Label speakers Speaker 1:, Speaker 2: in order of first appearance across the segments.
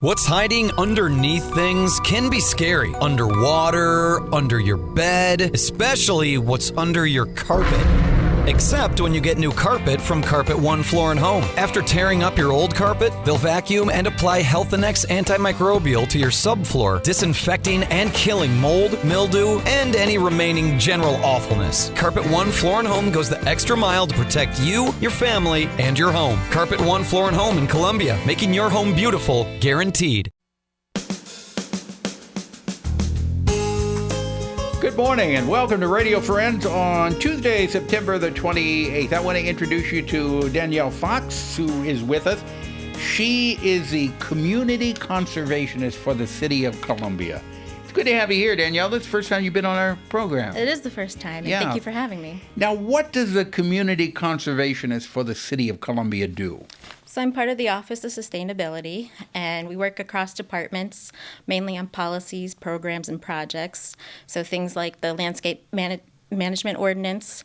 Speaker 1: What's hiding underneath things can be scary. Underwater, under your bed, especially what's under your carpet. Except when you get new carpet from Carpet One Floor and Home. After tearing up your old carpet, they'll vacuum and apply Health Annex antimicrobial to your subfloor, disinfecting and killing mold, mildew, and any remaining general awfulness. Carpet One Floor and Home goes the extra mile to protect you, your family, and your home. Carpet One Floor and Home in Columbia, making your home beautiful, guaranteed.
Speaker 2: Good morning and welcome to Radio Friends on Tuesday, September the 28th. I want to introduce you to Danielle Fox, who is with us. She is the community conservationist for the city of Columbia. It's good to have you here, Danielle. This is the first time you've been on our program.
Speaker 3: It is the first time, and thank you for having me.
Speaker 2: Now, what does the community conservationist for the city of Columbia do?
Speaker 3: So I'm part of the Office of Sustainability, and we work across departments, mainly on policies, programs, and projects. So things like the landscape management ordinance,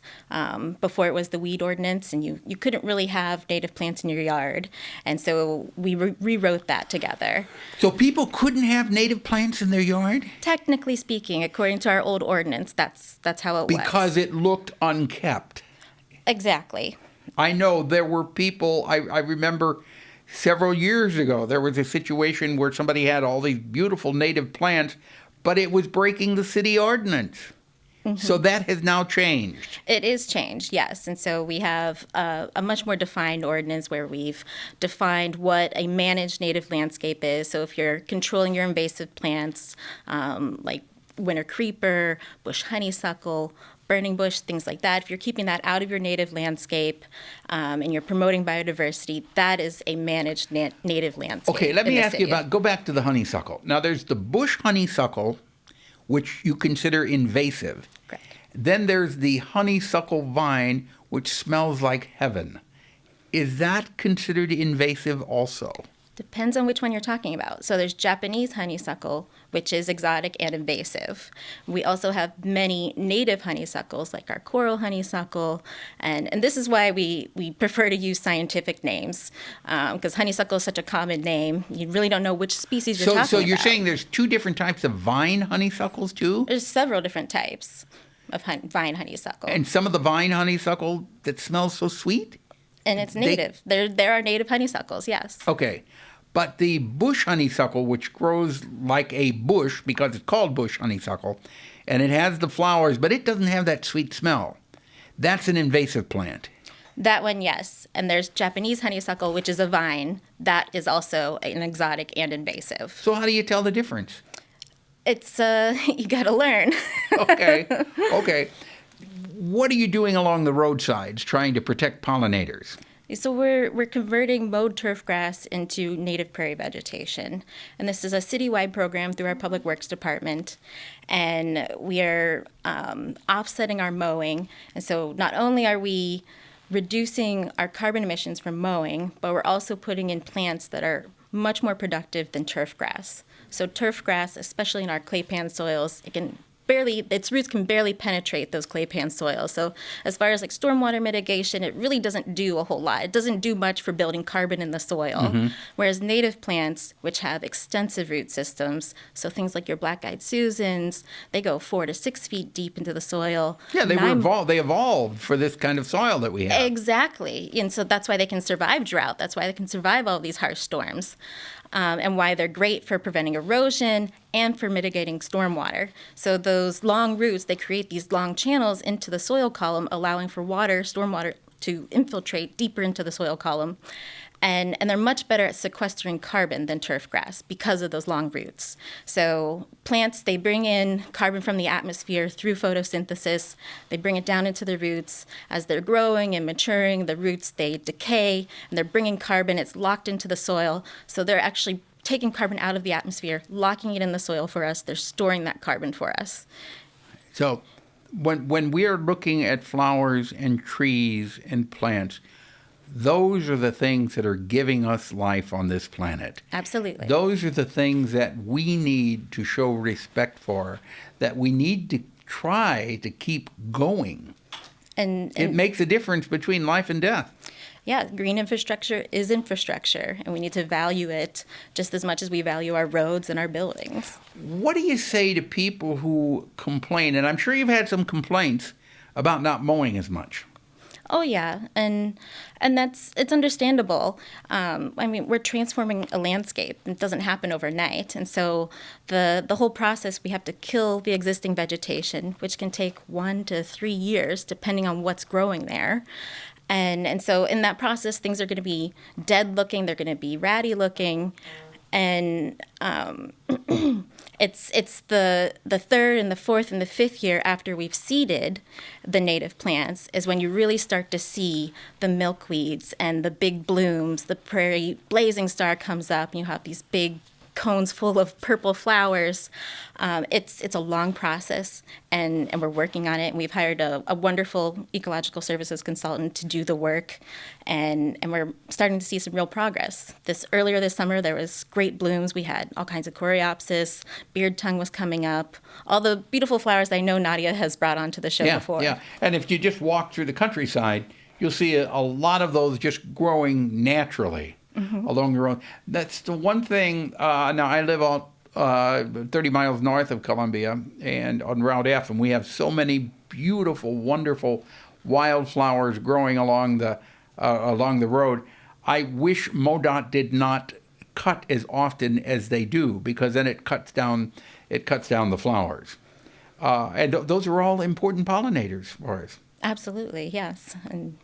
Speaker 3: before it was the weed ordinance, and you couldn't really have native plants in your yard. And so we rewrote that together.
Speaker 2: So people couldn't have native plants in their yard?
Speaker 3: Technically speaking, according to our old ordinance, that's how it was.
Speaker 2: Because it looked unkept.
Speaker 3: Exactly.
Speaker 2: I know there were people, I remember several years ago, there was a situation where somebody had all these beautiful native plants, but it was breaking the city ordinance. Mm-hmm. So that has now changed.
Speaker 3: It is changed, yes. And so we have a much more defined ordinance where we've defined what a managed native landscape is. So if you're controlling your invasive plants, like winter creeper, bush honeysuckle, burning bush, things like that. If you're keeping that out of your native landscape and you're promoting biodiversity, that is a managed native landscape.
Speaker 2: Okay, let me ask you go back to the honeysuckle. Now, there's the bush honeysuckle, which you consider invasive.
Speaker 3: Correct.
Speaker 2: Then there's the honeysuckle vine, which smells like heaven. Is that considered invasive also?
Speaker 3: Depends on which one you're talking about. So there's Japanese honeysuckle, which is exotic and invasive. We also have many native honeysuckles, like our coral honeysuckle, and this is why we prefer to use scientific names, because honeysuckle is such a common name. You really don't know which species you're talking about.
Speaker 2: So you're saying there's two different types of vine honeysuckles, too?
Speaker 3: There's several different types of vine honeysuckle.
Speaker 2: And some of the vine honeysuckle that smells so sweet?
Speaker 3: And it's native. There are native honeysuckles, yes.
Speaker 2: Okay. But the bush honeysuckle, which grows like a bush because it's called bush honeysuckle, and it has the flowers, but it doesn't have that sweet smell, that's an invasive plant.
Speaker 3: That one, yes. And there's Japanese honeysuckle, which is a vine. That is also an exotic and invasive.
Speaker 2: So how do you tell the difference?
Speaker 3: It's, you got to learn.
Speaker 2: Okay. What are you doing along the roadsides trying to protect pollinators?
Speaker 3: So we're converting mowed turf grass into native prairie vegetation. And this is a citywide program through our Public Works Department. And we are offsetting our mowing. And so not only are we reducing our carbon emissions from mowing, but we're also putting in plants that are much more productive than turf grass. So turf grass, especially in our clay pan soils, its roots can barely penetrate those clay pan soils. So as far as like stormwater mitigation, it really doesn't do a whole lot. It doesn't do much for building carbon in the soil. Mm-hmm. Whereas native plants, which have extensive root systems, so things like your black-eyed Susans, they go 4 to 6 feet deep into the soil.
Speaker 2: Yeah, they evolved for this kind of soil that we have.
Speaker 3: Exactly. And so that's why they can survive drought. That's why they can survive all these harsh storms. And why they're great for preventing erosion and for mitigating stormwater. So those long roots, they create these long channels into the soil column, allowing for stormwater to infiltrate deeper into the soil column. And they're much better at sequestering carbon than turf grass because of those long roots. So plants, they bring in carbon from the atmosphere through photosynthesis. They bring it down into the roots. As they're growing and maturing, the roots, they decay, and they're bringing carbon. It's locked into the soil. So they're actually taking carbon out of the atmosphere, locking it in the soil for us. They're storing that carbon for us.
Speaker 2: So when we are looking at flowers and trees and plants, those are the things that are giving us life on this planet.
Speaker 3: Absolutely.
Speaker 2: Those are the things that we need to show respect for, that we need to try to keep going. And it makes a difference between life and death.
Speaker 3: Yeah, green infrastructure is infrastructure, and we need to value it just as much as we value our roads and our buildings.
Speaker 2: What do you say to people who complain, and I'm sure you've had some complaints about not mowing as much?
Speaker 3: Oh yeah, and it's understandable. I mean, we're transforming a landscape. It doesn't happen overnight, and so the whole process, we have to kill the existing vegetation, which can take 1 to 3 years depending on what's growing there. And so in that process, things are going to be dead looking. They're going to be ratty looking, and it's the third and the fourth and the fifth year after we've seeded the native plants is when you really start to see the milkweeds and the big blooms. The prairie blazing star comes up, and you have these big cones full of purple flowers. It's a long process, and we're working on it. And we've hired a wonderful ecological services consultant to do the work, and we're starting to see some real progress. Earlier this summer, there was great blooms. We had all kinds of coreopsis, beard tongue was coming up, all the beautiful flowers that I know Nadia has brought onto the show before.
Speaker 2: Yeah, and if you just walk through the countryside, you'll see a lot of those just growing naturally. Along the road. That's the one thing. Now, I live out 30 miles north of Columbia and on Route F, and we have so many beautiful, wonderful wildflowers growing along the road. I wish MoDOT did not cut as often as they do, because then it cuts down the flowers. And those are all important pollinators for us.
Speaker 3: Absolutely, yes. And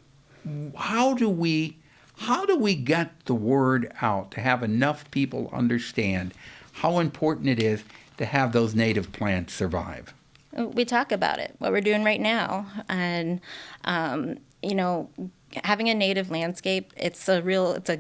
Speaker 2: How do we get the word out to have enough people understand how important it is to have those native plants survive?
Speaker 3: we talk about it, what we're doing right now. And, having a native landscape, it's a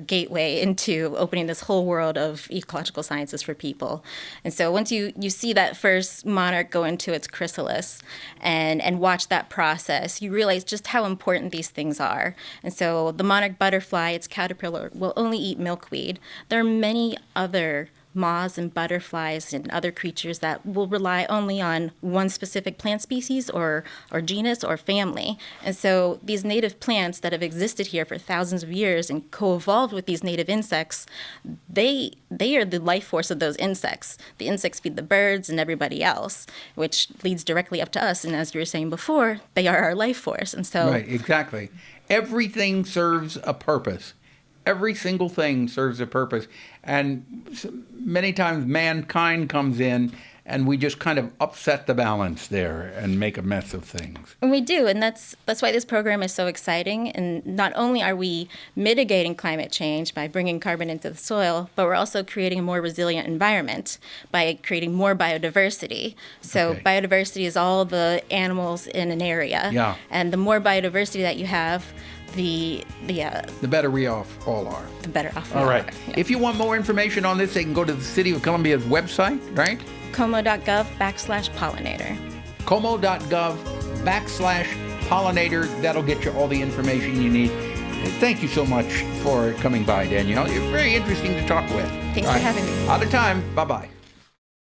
Speaker 3: gateway into opening this whole world of ecological sciences for people. And so once you see that first monarch go into its chrysalis and watch that process, you realize just how important these things are. And so the monarch butterfly, its caterpillar, will only eat milkweed. There are many other moths and butterflies and other creatures that will rely only on one specific plant species or genus or family. And so these native plants that have existed here for thousands of years and co-evolved with these native insects, they are the life force of those insects. The insects feed the birds and everybody else, which leads directly up to us. And as you were saying before, they are our life force. And so
Speaker 2: right, exactly. Everything serves a purpose. Every single thing serves a purpose. And many times mankind comes in and we just kind of upset the balance there and make a mess of things.
Speaker 3: And we do, and that's why this program is so exciting. And not only are we mitigating climate change by bringing carbon into the soil, but we're also creating a more resilient environment by creating more biodiversity. So
Speaker 2: Okay.
Speaker 3: biodiversity is all the animals in an area.
Speaker 2: Yeah.
Speaker 3: And the more biodiversity that you have, the
Speaker 2: better we all are.
Speaker 3: the better off we
Speaker 2: All
Speaker 3: are.
Speaker 2: right.
Speaker 3: Yeah.
Speaker 2: If you want more information on this, they can go to the City of Columbia's website, right?
Speaker 3: como.gov/pollinator.
Speaker 2: como.gov/pollinator. That'll get you all the information you need. Thank you so much for coming by, Danielle. You're very interesting to talk with.
Speaker 3: Thanks for having me.
Speaker 2: Out of time. Bye-bye.